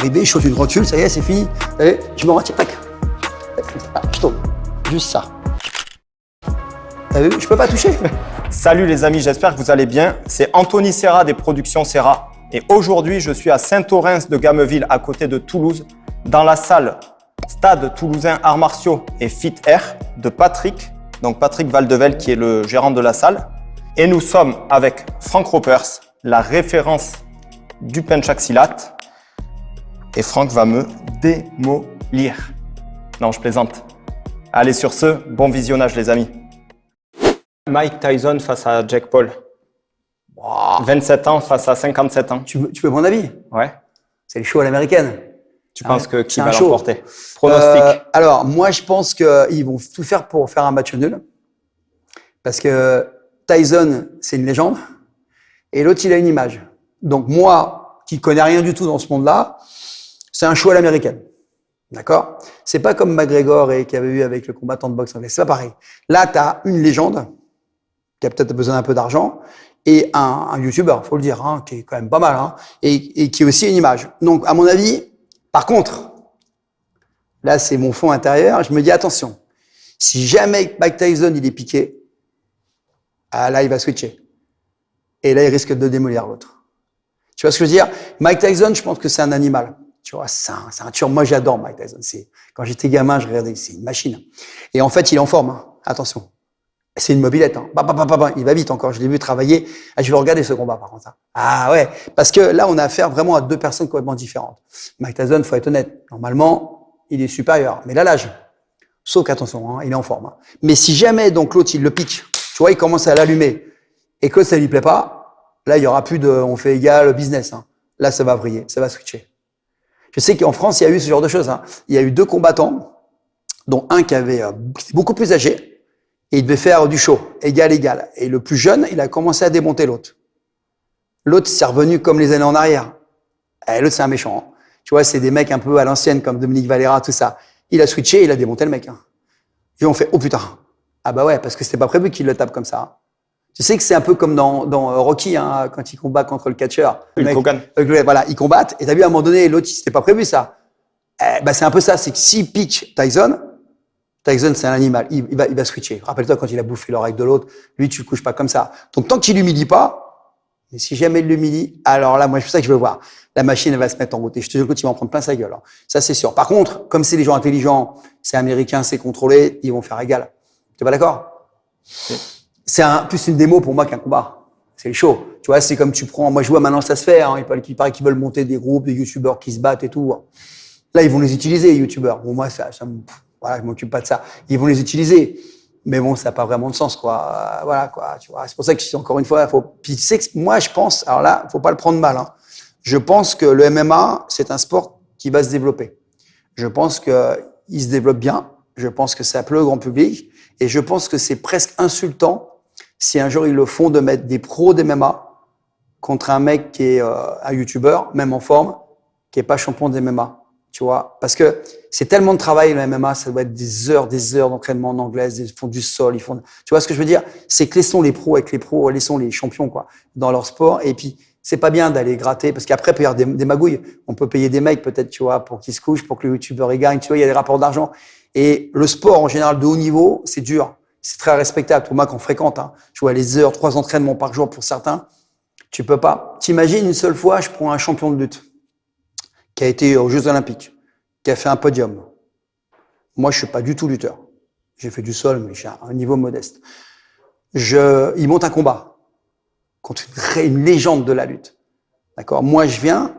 arrivé, je saute une rotule, ça y est, c'est fini. Et je me retire, tac. Ah, je tombe. Juste ça. T'as vu, je peux pas toucher. Salut les amis, j'espère que vous allez bien. C'est Anthony Serra des productions Serra. Et aujourd'hui, je suis à Saint-Orens de Gameville, à côté de Toulouse, dans la salle Stade Toulousain Arts Martiaux et Fit Air de Patrick. Donc Patrick Valdevel qui est le gérant de la salle. Et nous sommes avec Frank Ropers, la référence du penchaxilate. Et Frank va me démolir. Non, je plaisante. Allez, sur ce, bon visionnage les amis. Mike Tyson face à Jake Paul. Wow. 27 ans face à 57 ans. Tu veux mon avis? Ouais. C'est le show à l'américaine. Tu penses que qui c'est va un show. l'emporter? Pronostic. Alors, moi, je pense qu'ils vont tout faire pour faire un match nul. Parce que Tyson, c'est une légende. Et l'autre, il a une image. Donc, moi, qui connais rien du tout dans ce monde-là, c'est un show à l'américaine. D'accord? C'est pas comme McGregor et qu'il y avait eu avec le combattant de boxe anglais. C'est pas pareil. Là, tu as une légende qui a peut-être besoin d'un peu d'argent et un YouTuber, faut le dire, hein, qui est quand même pas mal, hein, et qui est aussi une image. Donc, à mon avis, par contre, là, c'est mon fond intérieur, je me dis attention, si jamais Mike Tyson, il est piqué, ah, là, il va switcher. Et là, il risque de démolir l'autre. Tu vois ce que je veux dire? Mike Tyson, je pense que c'est un animal. Tu vois, c'est un tueur. Moi, j'adore Mike Tyson. Quand j'étais gamin, je regardais, c'est une machine. Et en fait, il est en forme, hein. Attention. C'est une mobilette, hein. Il va vite encore. Je l'ai vu travailler. Ah, je vais regarder ce combat, par contre. Ah ouais. Parce que là, on a affaire vraiment à deux personnes complètement différentes. Mike Tyson, faut être honnête. Normalement, il est supérieur. Mais là, l'âge. Sauf qu'attention, hein, il est en forme, hein. Mais si jamais, donc, l'autre, il le pique, tu vois, il commence à l'allumer, et que ça lui plaît pas, là, il y aura plus de, on fait égal business, hein. Là, ça va vriller, ça va switcher. Je sais qu'en France, il y a eu ce genre de choses, hein. Il y a eu deux combattants, dont un qui était beaucoup plus âgé, et il devait faire du show, égal. Et le plus jeune, il a commencé à démonter l'autre. L'autre, c'est revenu comme les années en arrière. Et l'autre, c'est un méchant, hein. Tu vois, c'est des mecs un peu à l'ancienne, comme Dominique Valera, tout ça. Il a switché, il a démonté le mec, hein. Et on fait, oh putain. Ah bah ouais, parce que c'était pas prévu qu'il le tape comme ça, hein. Tu sais que c'est un peu comme dans Rocky, hein, quand il combat contre le catcheur. Hulk Hogan. Voilà, ils combattent. Et t'as vu, à un moment donné, l'autre, c'était pas prévu, ça. Bah, c'est un peu ça. C'est que s'il pitch Tyson, c'est un animal. Il va switcher. Rappelle-toi quand il a bouffé l'oreille de l'autre. Lui, tu le couches pas comme ça. Donc, tant qu'il l'humilie pas, mais si jamais il l'humilie, alors là, moi, c'est ça que je veux voir. La machine, elle va se mettre en route. Et je te jure que tu vas en prendre plein sa gueule, hein. Ça, c'est sûr. Par contre, comme c'est des gens intelligents, c'est américain, c'est contrôlé, ils vont faire égal. T'es pas d'accord? C'est plus une démo pour moi qu'un combat. C'est le show. Tu vois, c'est comme tu prends, moi je vois maintenant ça se fait, hein, il paraît qu'ils veulent monter des groupes, des youtubeurs qui se battent et tout. Là, ils vont les utiliser, les youtubeurs. Bon, moi, voilà, je m'occupe pas de ça. Ils vont les utiliser. Mais bon, ça n'a pas vraiment de sens, quoi. Voilà, quoi. Tu vois, c'est pour ça que, encore une fois, puis tu sais que moi, je pense, alors là, faut pas le prendre mal, hein. Je pense que le MMA, c'est un sport qui va se développer. Je pense qu'il se développe bien. Je pense que ça plaît au grand public. Et je pense que c'est presque insultant si un jour ils le font de mettre des pros d'MMA contre un mec qui est un youtubeur, même en forme, qui est pas champion d'MMA, tu vois. Parce que c'est tellement de travail, le MMA, ça doit être des heures d'entraînement en anglaise, ils font du sol, tu vois ce que je veux dire? C'est que laissons les pros avec les pros, laissons les champions, quoi, dans leur sport. Et puis, c'est pas bien d'aller gratter, parce qu'après, il peut y avoir des magouilles. On peut payer des mecs, peut-être, tu vois, pour qu'ils se couchent, pour que le youtubeur y gagne, tu vois, il y a des rapports d'argent. Et le sport, en général, de haut niveau, c'est dur. C'est très respectable. Pour moi, qu'on fréquente, hein, je vois les heures, 3 entraînements par jour pour certains. Tu peux pas. T'imagines une seule fois, je prends un champion de lutte qui a été aux Jeux Olympiques, qui a fait un podium. Moi, je suis pas du tout lutteur. J'ai fait du sol, mais j'ai un niveau modeste. Il monte un combat contre une légende de la lutte. D'accord? Moi, je viens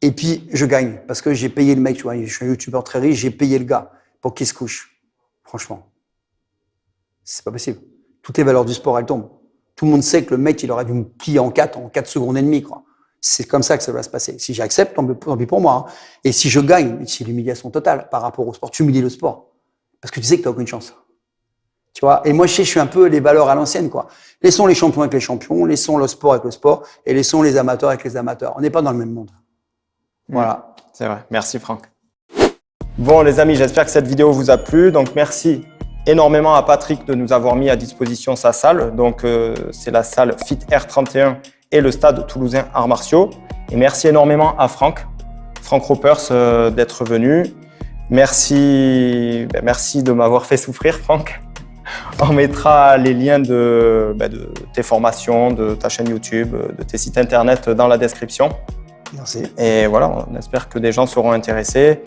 et puis je gagne parce que j'ai payé le mec. Tu vois, je suis un youtubeur très riche, j'ai payé le gars pour qu'il se couche. Franchement. C'est pas possible. Toutes les valeurs du sport, elles tombent. Tout le monde sait que le mec, il aurait dû me plier en 4 secondes et demie, quoi. C'est comme ça que ça va se passer. Si j'accepte, tant pis pour moi, hein. Et si je gagne, c'est l'humiliation totale par rapport au sport. Tu humilies le sport. Parce que tu sais que t'as aucune chance. Tu vois? Et moi, je suis un peu les valeurs à l'ancienne, quoi. Laissons les champions avec les champions, laissons le sport avec le sport, et laissons les amateurs avec les amateurs. On n'est pas dans le même monde. Voilà. C'est vrai. Merci, Franck. Bon, les amis, j'espère que cette vidéo vous a plu. Donc, merci énormément à Patrick de nous avoir mis à disposition sa salle. Donc, c'est la salle Fit Air 31 et le stade toulousain Arts Martiaux. Et merci énormément à Franck Franck Ropers, d'être venu. Merci de m'avoir fait souffrir, Franck. On mettra les liens de tes formations, de ta chaîne YouTube, de tes sites internet dans la description. Merci. Et voilà, on espère que des gens seront intéressés.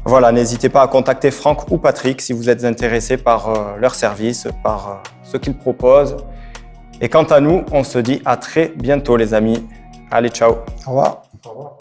Voilà, n'hésitez pas à contacter Franck ou Patrick si vous êtes intéressés par leurs services, par ce qu'ils proposent. Et quant à nous, on se dit à très bientôt les amis. Allez, ciao. Au revoir. Au revoir.